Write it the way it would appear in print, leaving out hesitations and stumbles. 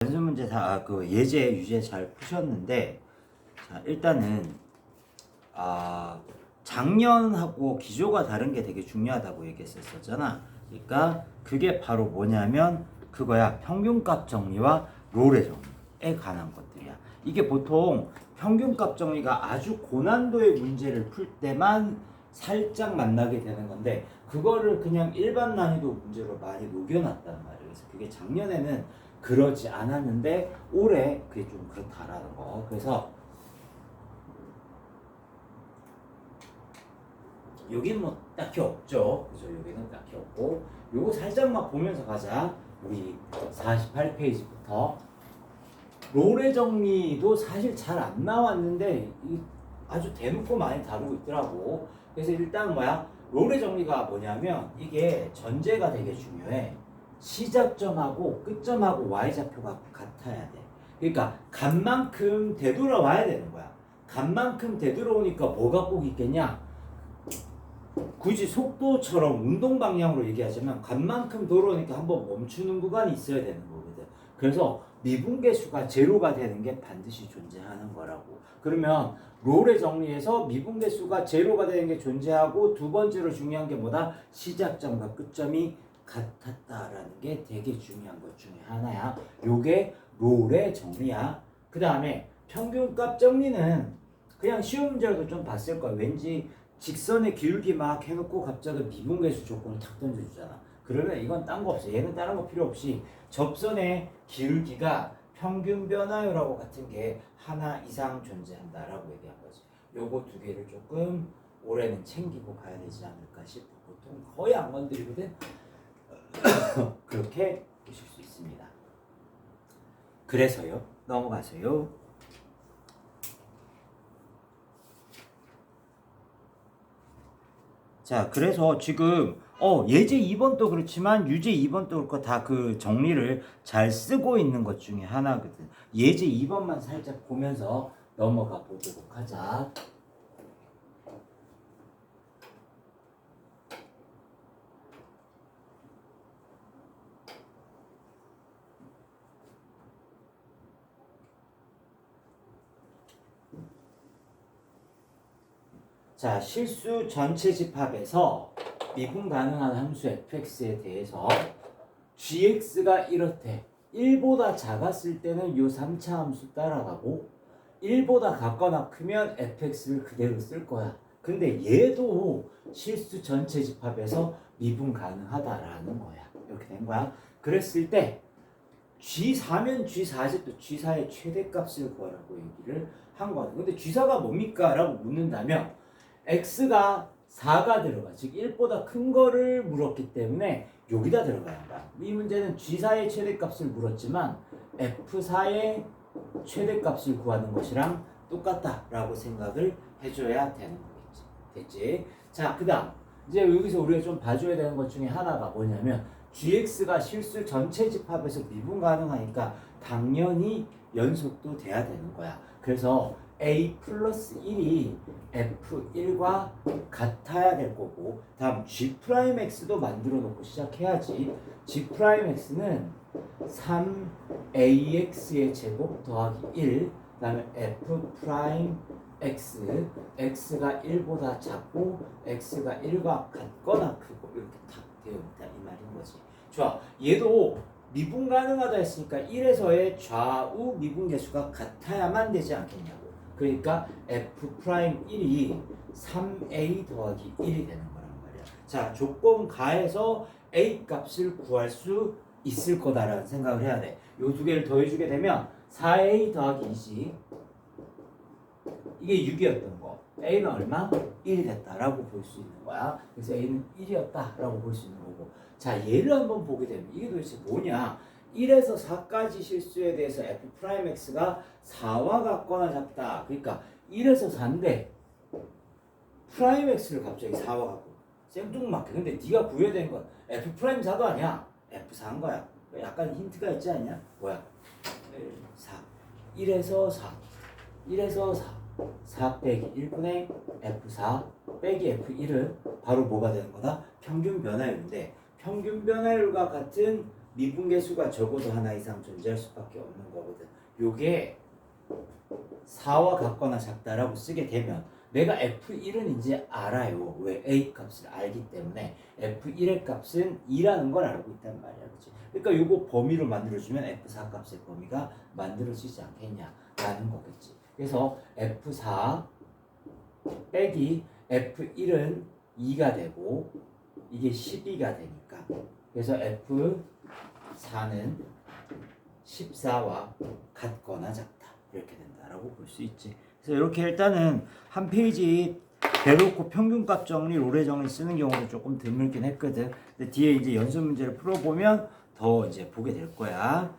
연습 문제 다 그 예제 유제 잘 푸셨는데, 자 일단은 작년하고 기조가 다른 게 되게 중요하다고 얘기했었잖아. 그러니까 그게 바로 뭐냐면 그거야. 평균값 정리와 롤의 정리에 관한 것들이야. 이게 보통 평균값 정리가 아주 고난도의 문제를 풀 때만 살짝 만나게 되는 건데, 그거를 그냥 일반 난이도 문제로 많이 녹여놨단 말이야. 그래서 그게 작년에는 그러지 않았는데 올해 그게 좀 그렇다라는 거. 그래서 여긴 뭐 딱히 없죠. 그죠? 여기는 딱히 없고, 요거 살짝만 보면서 가자. 우리 48페이지부터 롤의 정리도 사실 잘 안 나왔는데 아주 대놓고 많이 다루고 있더라고. 그래서 일단 뭐야? 롤의 정리가 뭐냐면 이게 전제가 되게 중요해. 시작점하고 끝점하고 y좌표가 같아야 돼. 그러니까 간만큼 되돌아와야 되는 거야. 간만큼 되돌아오니까 뭐가 꼭 있겠냐? 굳이 속도처럼 운동 방향으로 얘기하자면 간만큼 돌아오니까 한번 멈추는 구간이 있어야 되는 거거든. 그래서 미분계수가 제로가 되는 게 반드시 존재하는 거라고. 그러면 롤의 정리에서 미분계수가 제로가 되는 게 존재하고, 두 번째로 중요한 게 뭐다? 시작점과 끝점이 같았다라는 게 되게 중요한 것 중에 하나야. 요게 롤의 정리야. 그 다음에 평균값 정리는 그냥 쉬운 문제라도 좀 봤을 거야. 왠지 직선의 기울기 막 해놓고 갑자기 미분계수 조건을 탁 던져주잖아. 그러면 이건 딴 거 없어. 얘는 다른 거 필요 없이 접선의 기울기가 평균 변화율하고 같은 게 하나 이상 존재한다라고 얘기한 거지. 요거 두 개를 조금 올해는 챙기고 가야 되지 않을까 싶어. 보통 거의 안 건드리거든. 그렇게 보실 수 있습니다. 그래서요. 넘어가세요. 자, 그래서 지금 예제 2번도 그렇지만 유제 2번도 그렇고 다 그 정리를 잘 쓰고 있는 것 중에 하나거든. 예제 2번만 살짝 보면서 넘어가 보도록 하자. 자, 실수 전체 집합에서 미분 가능한 함수 fx에 대해서 gx가 이렇대. 1보다 작았을 때는 요 3차 함수 따라가고 1보다 같거나 크면 fx를 그대로 쓸 거야. 근데 얘도 실수 전체 집합에서 미분 가능하다라는 거야. 이렇게 된 거야. 그랬을 때 G4면 G4지, 또 G4의 최대값을 구하라고 얘기를 한 거야. 근데 G4가 뭡니까? 라고 묻는다면 X가 4가 들어가. 즉 1보다 큰 거를 물었기 때문에 여기다 들어가야 한다. 이 문제는 G4의 최대값을 물었지만 F4의 최대값을 구하는 것이랑 똑같다라고 생각을 해줘야 되는 거겠지. 됐지? 자, 그 다음 이제 여기서 우리가 좀 봐줘야 되는 것 중에 하나가 뭐냐면 gx가 실수 전체 집합에서 미분 가능하니까 당연히 연속도 돼야 되는 거야. 그래서 a 플러스 1이 f1과 같아야 될 거고, 다음 g'x도 만들어 놓고 시작해야지. g'x는 3ax의 제곱 더하기 1, 그 다음에 f'x, x가 1보다 작고 x가 1과 같거나 크고 이렇게 딱 되어 있다 이 말인 거지. 좋아. 얘도 미분 가능하다 했으니까 1에서의 좌우 미분계수가 같아야만 되지 않겠냐고. 그러니까 f'1이 3a 더하기 1이 되는 거란 말이야. 자, 조건 가해서 a 값을 구할 수 있을 거다라는 생각을 해야 돼. 요 두 개를 더해주게 되면 4a 더하기 2지. 이게 6이었던 거. a는 얼마? 1이 됐다라고 볼 수 있는 거야. 그래서 a는 1이었다라고 볼 수 있는 거고. 자, 얘를 한번 보게 되면 이게 도대체 뭐냐? 1에서 4까지 실수에 대해서 f'x가 4와 같거나 작다. 그러니까 1에서 4인데 프라임 x를 갑자기 4와 같고 생뚱맞게. 근데 네가 구해야 되는 건 f'4도 아니야. f4인 거야. 약간 힌트가 있지 않냐? 뭐야? 4. 1에서 4. 1에서 4. 4 빼기 1분의 F4 빼기 F1은 바로 뭐가 되는 거다? 평균 변화율인데, 평균 변화율과 같은 미분계수가 적어도 하나 이상 존재할 수밖에 없는 거거든. 요게 4와 같거나 작다라고 쓰게 되면 내가 F1은 이제 알아요. 왜? A 값을 알기 때문에 F1의 값은 2라는 걸 알고 있단 말이야. 그치? 그러니까 요거 범위로 만들어주면 F4 값의 범위가 만들어지지 않겠냐라는 거겠지. 그래서 F4 빼기 F1은 2가 되고 이게 12가 되니까 그래서 F4는 14와 같거나 작다 이렇게 된다라고 볼 수 있지. 그래서 이렇게 일단은 한 페이지 대놓고 평균값 정리, 로레 정리 쓰는 경우도 조금 드물긴 했거든. 근데 뒤에 이제 연습 문제를 풀어보면 더 이제 보게 될 거야.